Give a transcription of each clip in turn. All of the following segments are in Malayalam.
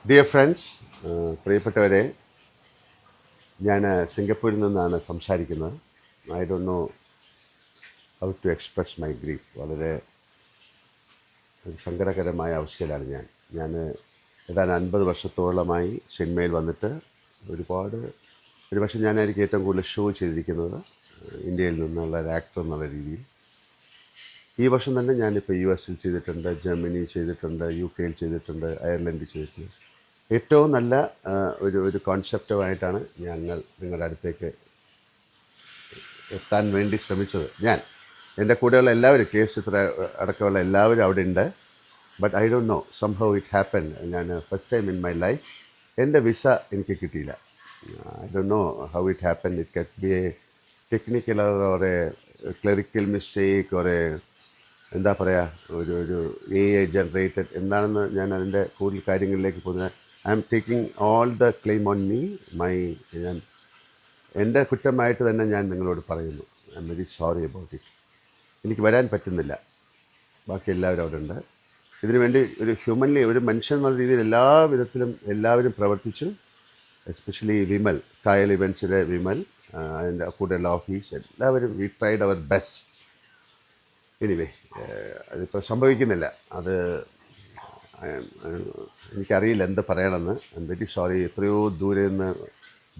ഡിയർ ഫ്രണ്ട്സ്, പ്രിയപ്പെട്ടവരെ, ഞാൻ സിംഗപ്പൂരിൽ നിന്നാണ് സംസാരിക്കുന്നത്. I don't know how to express my grief. വളരെ ഒരു സങ്കടകരമായ അവസ്ഥയിലാണ് ഞാൻ ഏതാണ്ട് 50 വർഷത്തോളമായി സിനിമയിൽ വന്നിട്ട് ഒരുപാട്, ഒരുപക്ഷെ ഞാനായിരിക്കും ഏറ്റവും കൂടുതൽ ഷോ ചെയ്തിരിക്കുന്നത് ഇന്ത്യയിൽ നിന്നുള്ള ഒരു ആക്ടർ എന്നുള്ള രീതിയിൽ. ഈ വർഷം തന്നെ ഞാനിപ്പോൾ US ചെയ്തിട്ടുണ്ട്, ജർമ്മനി ചെയ്തിട്ടുണ്ട്, UK ചെയ്തിട്ടുണ്ട്, അയർലൻഡിൽ ചെയ്തിട്ടുണ്ട്. ഏറ്റവും നല്ല ഒരു കോൺസെപ്റ്റുമായിട്ടാണ് ഞങ്ങൾ നിങ്ങളുടെ അടുത്തേക്ക് എത്താൻ വേണ്ടി ശ്രമിച്ചത്. എൻ്റെ കൂടെയുള്ള എല്ലാവരും, ചിത്ര അടക്കമുള്ള എല്ലാവരും അവിടെ ഉണ്ട്. But I don't know, somehow it happen. ഞാൻ first time in my life എൻ്റെ വിസ എനിക്ക് കിട്ടിയില്ല. I don't know how it happen. It can be a technical or a clerical mistake or എന്താ പറയുക, ഒരു AI ജനറേറ്റഡ് എന്താണെന്ന് ഞാൻ അതിൻ്റെ കൂടുതൽ കാര്യങ്ങളിലേക്ക് പോകുന്നത്. I am taking all the claim on me. ഞാൻ എൻ്റെ കുറ്റമായിട്ട് തന്നെ ഞാൻ നിങ്ങളോട് പറയുന്നു. I am very sorry about it. എനിക്ക് വരാൻ പറ്റുന്നില്ല. ബാക്കി എല്ലാവരും അവിടെ ഉണ്ട്. ഇതിനുവേണ്ടി ഒരു ഹ്യൂമൻലി, ഒരു മനുഷ്യൻ എന്നുള്ള രീതിയിൽ എല്ലാ വിധത്തിലും എല്ലാവരും പ്രവർത്തിച്ചു. എസ്പെഷ്യലി വിമൽ, കായൽ ഇവൻസിലെ വിമൽ, അതിൻ്റെ കൂടെയുള്ള ഓഫീസ്, എല്ലാവരും we tried our best. Anyway, അതിപ്പോൾ സംഭവിക്കുന്നില്ല. അത് എനിക്കറിയില്ല എന്ത് പറയണമെന്ന്. I am very sorry. എത്രയോ ദൂരെ നിന്ന്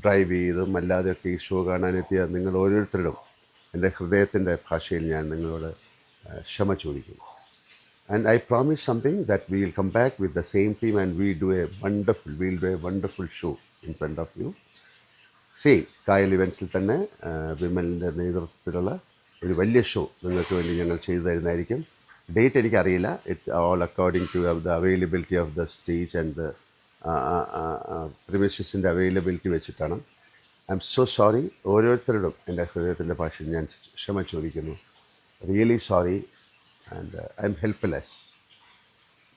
ഡ്രൈവ് ചെയ്തും അല്ലാതെയൊക്കെ ഈ ഷോ കാണാനെത്തിയ നിങ്ങൾ ഓരോരുത്തരും എൻ്റെ ഹൃദയത്തിൻ്റെ ഭാഷയിൽ ഞാൻ നിങ്ങളോട് ക്ഷമ ചോദിക്കുന്നു. And I promise something that we will come back with the same team and will do a wonderful show in front of you. Same കായൽ ഇവൻസിൽ തന്നെ വിമലിൻ്റെ നേതൃത്വത്തിലുള്ള ഒരു വലിയ ഷോ നിങ്ങൾക്ക് വേണ്ടി ഞങ്ങൾ ചെയ്തു തരുന്നതായിരിക്കും. ഡേറ്റ് എനിക്കറിയില്ല. It all according to the availability of the stage and the പ്രിമിസസിൻ്റെ അവൈലബിലിറ്റി വെച്ചിട്ടാണ്. I'm so sorry. ഓരോരുത്തരോടും എൻ്റെ ഹൃദയത്തിൻ്റെ ഭാഷയിൽ ഞാൻ ക്ഷമ ചോദിക്കുന്നു. Really sorry and I'm helpless.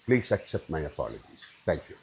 Please accept my apologies. Thank U.